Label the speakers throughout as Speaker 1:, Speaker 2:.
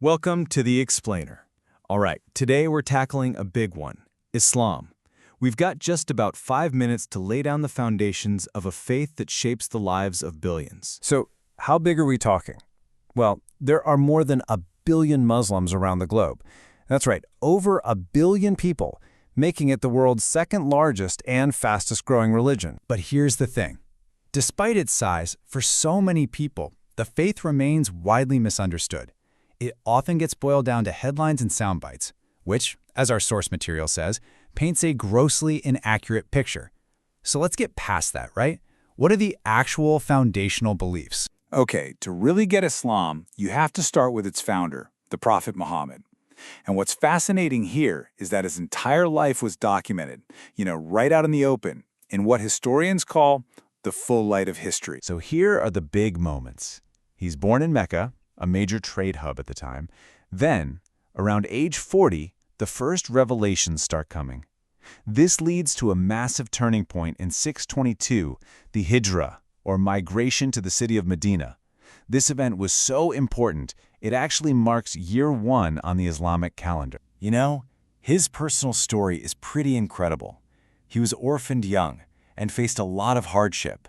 Speaker 1: Welcome to The Explainer. All right, today we're tackling a big one, Islam. We've got just about 5 minutes to lay down the foundations of a faith that shapes the lives of billions.
Speaker 2: So, how big are we talking? Well, there are more than 1 billion Muslims around the globe. That's right, over 1 billion people, making it the world's second largest and fastest growing religion.
Speaker 3: But here's the thing. Despite its size, for so many people, the faith remains widely misunderstood. It often gets boiled down to headlines and sound bites, which, as our source material says, paints a grossly inaccurate picture. So let's get past that, right? What are the actual foundational beliefs?
Speaker 4: Okay, to really get Islam, you have to start with its founder, the Prophet Muhammad. And what's fascinating here is that his entire life was documented, right out in the open, in what historians call the full light of history.
Speaker 5: So here are the big moments. He's born in Mecca, a major trade hub at the time. Then, around age 40, the first revelations start coming. This leads to a massive turning point in 622, the Hijra, or migration to the city of Medina. This event was so important, it actually marks year 1 on the Islamic calendar.
Speaker 1: You know, his personal story is pretty incredible. He was orphaned young and faced a lot of hardship,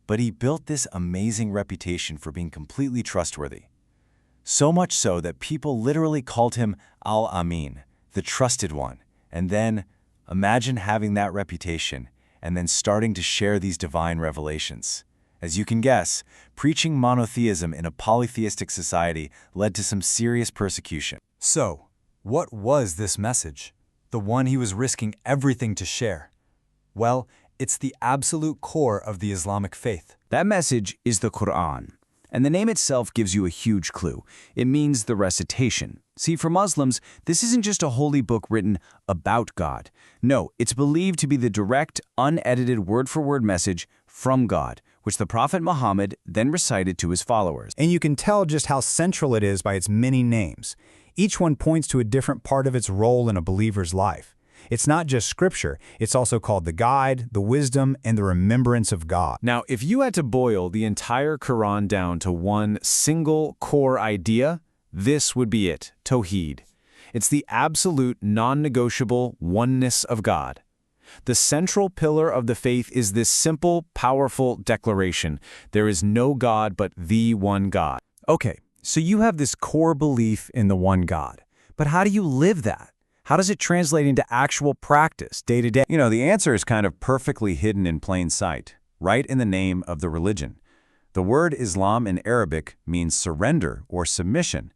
Speaker 1: but he built this amazing reputation for being completely trustworthy. So much so that people literally called him Al-Amin, the trusted one. And then, imagine having that reputation and then starting to share these divine revelations. As you can guess, preaching monotheism in a polytheistic society led to some serious persecution.
Speaker 3: So, what was this message? The one he was risking everything to share? Well, it's the absolute core of the Islamic faith.
Speaker 2: That message is the Quran. And the name itself gives you a huge clue. It means the recitation. See, for Muslims, this isn't just a holy book written about God. No, it's believed to be the direct, unedited word-for-word message from God, which the Prophet Muhammad then recited to his followers.
Speaker 3: And you can tell just how central it is by its many names. Each one points to a different part of its role in a believer's life. It's not just scripture, it's also called the guide, the wisdom, and the remembrance of God.
Speaker 1: Now, if you had to boil the entire Quran down to one single core idea, this would be it, Tawheed. It's the absolute non-negotiable oneness of God. The central pillar of the faith is this simple, powerful declaration: there is no God but the one God.
Speaker 3: Okay, so you have this core belief in the one God. But how do you live that? How does it translate into actual practice, day to day?
Speaker 5: The answer is kind of perfectly hidden in plain sight, right in the name of the religion. The word Islam in Arabic means surrender or submission.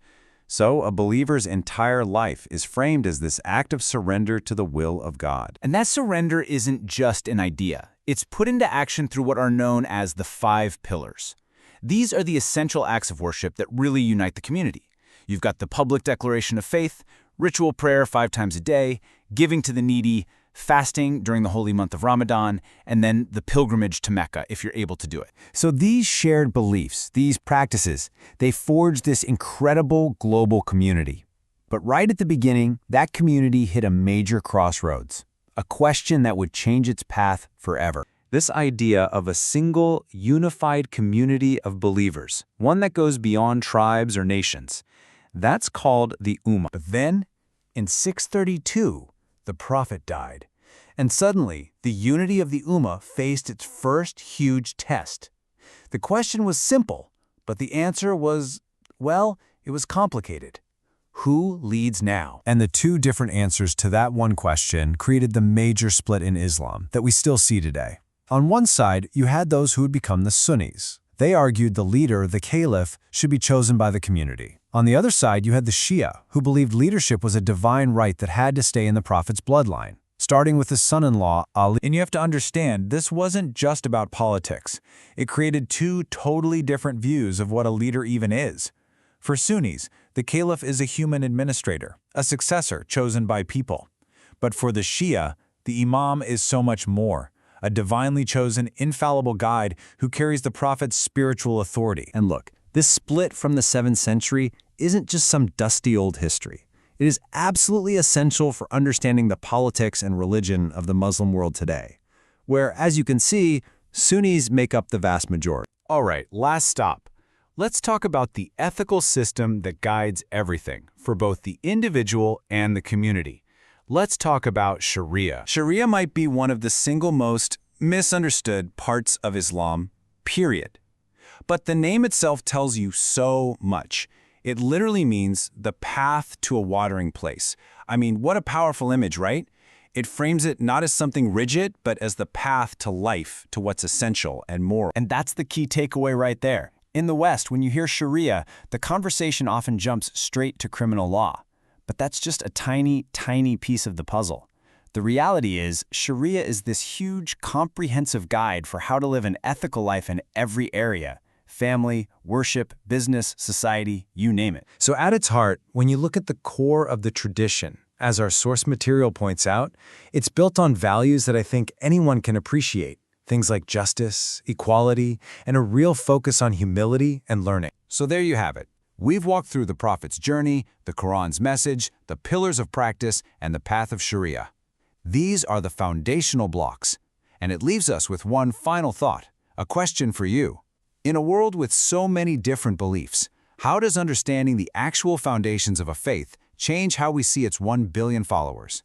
Speaker 5: So a believer's entire life is framed as this act of surrender to the will of God.
Speaker 6: And that surrender isn't just an idea. It's put into action through what are known as the 5 pillars. These are the essential acts of worship that really unite the community. You've got the public declaration of faith, ritual prayer 5 times a day, giving to the needy, fasting during the holy month of Ramadan, and then the pilgrimage to Mecca if you're able to do it.
Speaker 3: So these shared beliefs, these practices, they forged this incredible global community. But right at the beginning, that community hit a major crossroads, a question that would change its path forever.
Speaker 5: This idea of a single, unified community of believers, one that goes beyond tribes or nations, that's called the Ummah.
Speaker 3: But then, in 632, the Prophet died. And suddenly, the unity of the Ummah faced its first huge test. The question was simple, but the answer was, well, it was complicated. Who leads now? And the 2 different answers to that one question created the major split in Islam that we still see today. On one side, you had those who would become the Sunnis. They argued the leader, the caliph, should be chosen by the community. On the other side, you had the Shia, who believed leadership was a divine right that had to stay in the Prophet's bloodline, starting with his son-in-law, Ali.
Speaker 4: And you have to understand, this wasn't just about politics. It created 2 totally different views of what a leader even is. For Sunnis, the caliph is a human administrator, a successor chosen by people. But for the Shia, the imam is so much more, a divinely chosen, infallible guide who carries the Prophet's spiritual authority.
Speaker 3: And look, this split from the 7th century isn't just some dusty old history. It is absolutely essential for understanding the politics and religion of the Muslim world today, where, as you can see, Sunnis make up the vast majority.
Speaker 1: All right, last stop.
Speaker 3: Let's talk about the ethical system that guides everything, for both the individual and the community. Let's talk about Sharia.
Speaker 4: Sharia might be one of the single most misunderstood parts of Islam, period. But the name itself tells you so much. It literally means the path to a watering place. I mean, what a powerful image, right? It frames it not as something rigid, but as the path to life, to what's essential and moral.
Speaker 2: And that's the key takeaway right there. In the West, when you hear Sharia, the conversation often jumps straight to criminal law. But that's just a tiny, tiny piece of the puzzle. The reality is, Sharia is this huge, comprehensive guide for how to live an ethical life in every area: family, worship, business, society, you name it.
Speaker 4: So at its heart, when you look at the core of the tradition, as our source material points out, it's built on values that I think anyone can appreciate. Things like justice, equality, and a real focus on humility and learning.
Speaker 3: So there you have it. We've walked through the Prophet's journey, the Quran's message, the pillars of practice, and the path of Sharia. These are the foundational blocks. And it leaves us with one final thought, a question for you. In a world with so many different beliefs, how does understanding the actual foundations of a faith change how we see its 1 billion followers?